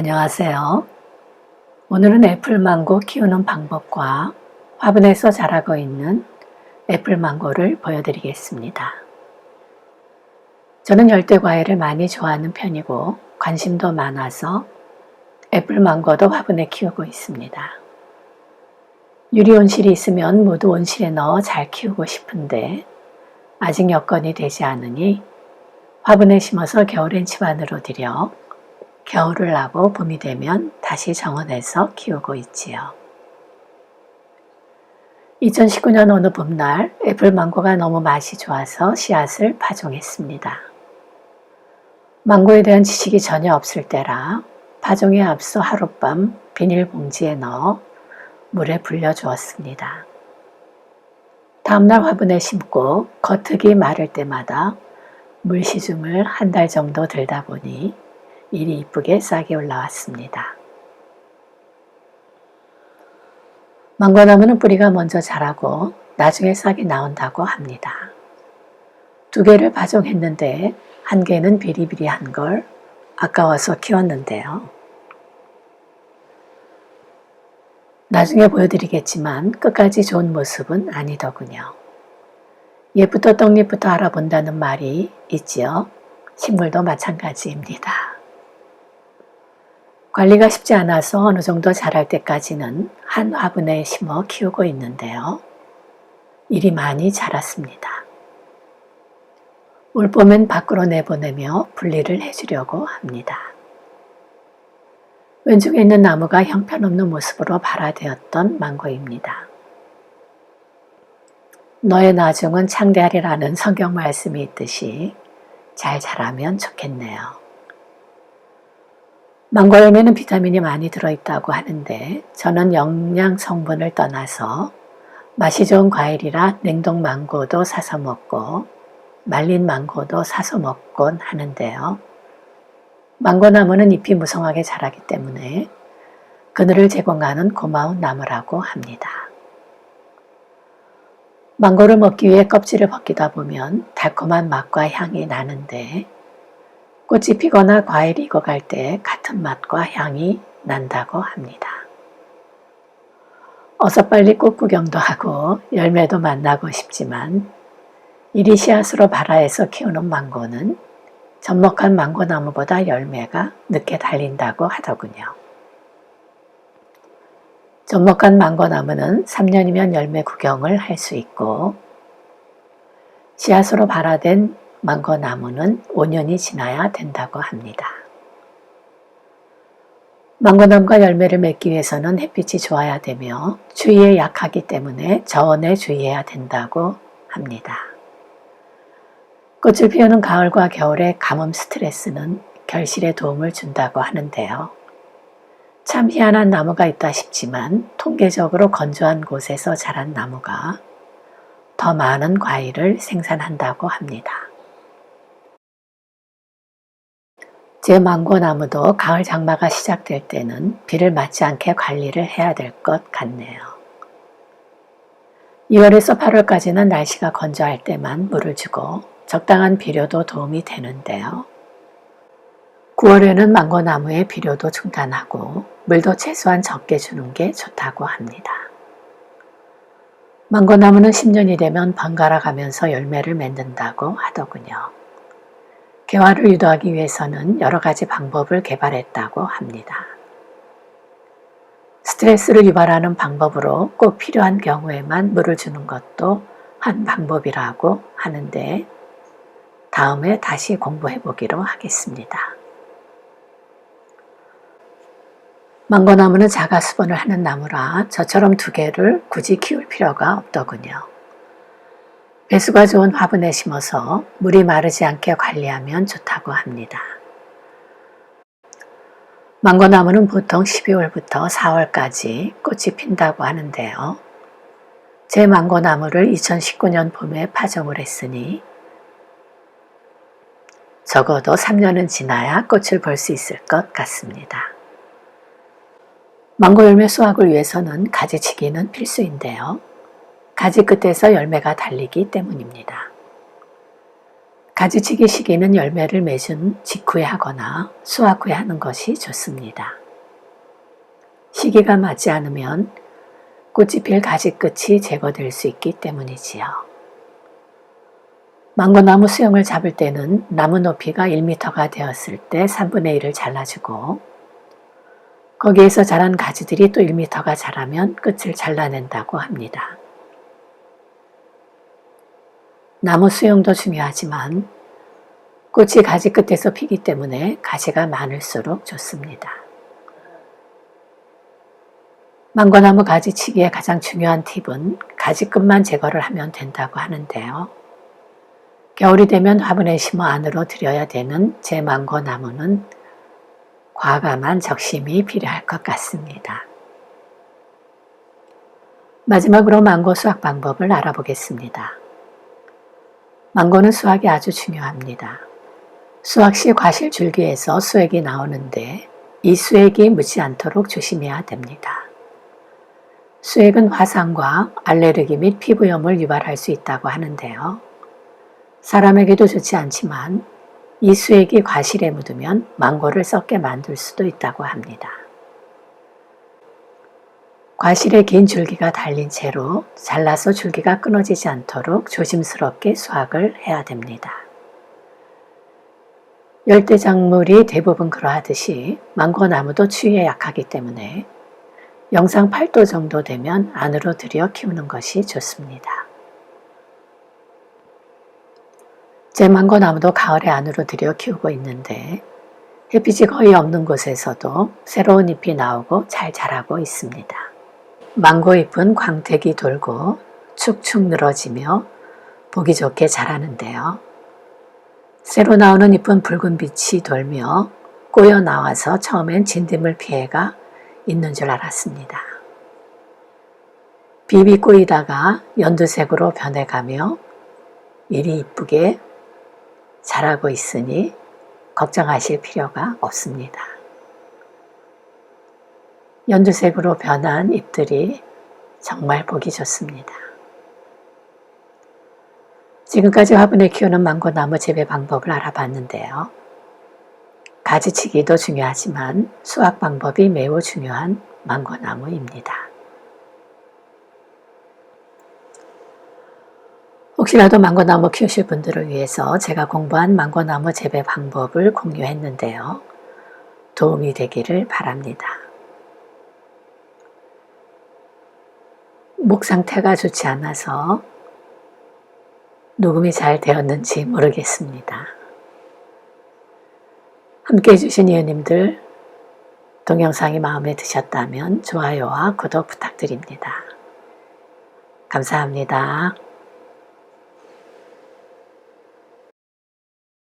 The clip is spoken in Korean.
안녕하세요. 오늘은 애플망고 키우는 방법과 화분에서 자라고 있는 애플망고를 보여드리겠습니다. 저는 열대과일을 많이 좋아하는 편이고 관심도 많아서 애플망고도 화분에 키우고 있습니다. 유리온실이 있으면 모두 온실에 넣어 잘 키우고 싶은데 아직 여건이 되지 않으니 화분에 심어서 겨울엔 집 안으로 들여 겨울을 나고 봄이 되면 다시 정원에서 키우고 있지요. 2019년 어느 봄날 애플망고가 너무 맛이 좋아서 씨앗을 파종했습니다. 망고에 대한 지식이 전혀 없을 때라 파종에 앞서 하룻밤 비닐봉지에 넣어 물에 불려주었습니다. 다음날 화분에 심고 겉흙이 마를 때마다 물시중을 한 달 정도 들다 보니 일이 이쁘게 싹이 올라왔습니다. 망고나무는 뿌리가 먼저 자라고 나중에 싹이 나온다고 합니다. 2개를 파종했는데 1개는 비리비리한 걸 아까워서 키웠는데요. 나중에 보여드리겠지만 끝까지 좋은 모습은 아니더군요. 옛부터 떡잎부터 알아본다는 말이 있지요. 식물도 마찬가지입니다. 관리가 쉽지 않아서 어느 정도 자랄 때까지는 한 화분에 심어 키우고 있는데요. 일이 많이 자랐습니다. 올봄엔 밖으로 내보내며 분리를 해주려고 합니다. 왼쪽에 있는 나무가 형편없는 모습으로 발화되었던 망고입니다. 너의 나중은 창대하리라는 성경 말씀이 있듯이 잘 자라면 좋겠네요. 망고 열매는 비타민이 많이 들어있다고 하는데 저는 영양 성분을 떠나서 맛이 좋은 과일이라 냉동 망고도 사서 먹고 말린 망고도 사서 먹곤 하는데요. 망고나무는 잎이 무성하게 자라기 때문에 그늘을 제공하는 고마운 나무라고 합니다. 망고를 먹기 위해 껍질을 벗기다 보면 달콤한 맛과 향이 나는데 꽃이 피거나 과일이 익어갈 때 같은 맛과 향이 난다고 합니다. 어서 빨리 꽃 구경도 하고 열매도 만나고 싶지만 이리 씨앗으로 발화해서 키우는 망고는 접목한 망고나무보다 열매가 늦게 달린다고 하더군요. 접목한 망고나무는 3년이면 열매 구경을 할 수 있고 씨앗으로 발화된 망고나무는 5년이 지나야 된다고 합니다. 망고나무가 열매를 맺기 위해서는 햇빛이 좋아야 되며 추위에 약하기 때문에 저온에 주의해야 된다고 합니다. 꽃을 피우는 가을과 겨울의 가뭄 스트레스는 결실에 도움을 준다고 하는데요. 참 희한한 나무가 있다 싶지만 통계적으로 건조한 곳에서 자란 나무가 더 많은 과일을 생산한다고 합니다. 제 망고나무도 가을 장마가 시작될 때는 비를 맞지 않게 관리를 해야 될 것 같네요. 2월에서 8월까지는 날씨가 건조할 때만 물을 주고 적당한 비료도 도움이 되는데요. 9월에는 망고나무의 비료도 중단하고 물도 최소한 적게 주는 게 좋다고 합니다. 망고나무는 10년이 되면 번갈아 가면서 열매를 맺는다고 하더군요. 개화를 유도하기 위해서는 여러 가지 방법을 개발했다고 합니다. 스트레스를 유발하는 방법으로 꼭 필요한 경우에만 물을 주는 것도 한 방법이라고 하는데 다음에 다시 공부해 보기로 하겠습니다. 망고나무는 자가 수분을 하는 나무라 저처럼 2개를 굳이 키울 필요가 없더군요. 배수가 좋은 화분에 심어서 물이 마르지 않게 관리하면 좋다고 합니다. 망고나무는 보통 12월부터 4월까지 꽃이 핀다고 하는데요. 제 망고나무를 2019년 봄에 파종을 했으니 적어도 3년은 지나야 꽃을 볼 수 있을 것 같습니다. 망고 열매 수확을 위해서는 가지치기는 필수인데요. 가지 끝에서 열매가 달리기 때문입니다. 가지치기 시기는 열매를 맺은 직후에 하거나 수확 후에 하는 것이 좋습니다. 시기가 맞지 않으면 꽃이 필 가지 끝이 제거될 수 있기 때문이지요. 망고나무 수영을 잡을 때는 나무 높이가 1m가 되었을 때 3분의 1을 잘라주고 거기에서 자란 가지들이 또 1m가 자라면 끝을 잘라낸다고 합니다. 나무 수영도 중요하지만 꽃이 가지 끝에서 피기 때문에 가지가 많을수록 좋습니다. 망고나무 가지치기의 가장 중요한 팁은 가지 끝만 제거를 하면 된다고 하는데요. 겨울이 되면 화분에 심어 안으로 들여야 되는 제 망고나무는 과감한 적심이 필요할 것 같습니다. 마지막으로 망고 수확 방법을 알아보겠습니다. 망고는 수확이 아주 중요합니다. 수확 시 과실 줄기에서 수액이 나오는데 이 수액이 묻지 않도록 조심해야 됩니다. 수액은 화상과 알레르기 및 피부염을 유발할 수 있다고 하는데요. 사람에게도 좋지 않지만 이 수액이 과실에 묻으면 망고를 썩게 만들 수도 있다고 합니다. 과실에 긴 줄기가 달린 채로 잘라서 줄기가 끊어지지 않도록 조심스럽게 수확을 해야 됩니다. 열대작물이 대부분 그러하듯이 망고나무도 추위에 약하기 때문에 영상 8도 정도 되면 안으로 들여 키우는 것이 좋습니다. 제 망고나무도 가을에 안으로 들여 키우고 있는데 햇빛이 거의 없는 곳에서도 새로운 잎이 나오고 잘 자라고 있습니다. 망고 잎은 광택이 돌고 축축 늘어지며 보기 좋게 자라는데요. 새로 나오는 잎은 붉은 빛이 돌며 꼬여 나와서 처음엔 진딧물 피해가 있는 줄 알았습니다. 비비 꼬이다가 연두색으로 변해가며 이리 이쁘게 자라고 있으니 걱정하실 필요가 없습니다. 연두색으로 변한 잎들이 정말 보기 좋습니다. 지금까지 화분에 키우는 망고나무 재배 방법을 알아봤는데요. 가지치기도 중요하지만 수확 방법이 매우 중요한 망고나무입니다. 혹시라도 망고나무 키우실 분들을 위해서 제가 공부한 망고나무 재배 방법을 공유했는데요. 도움이 되기를 바랍니다. 목 상태가 좋지 않아서 녹음이 잘 되었는지 모르겠습니다. 함께 해주신 이웃님들, 동영상이 마음에 드셨다면 좋아요와 구독 부탁드립니다. 감사합니다.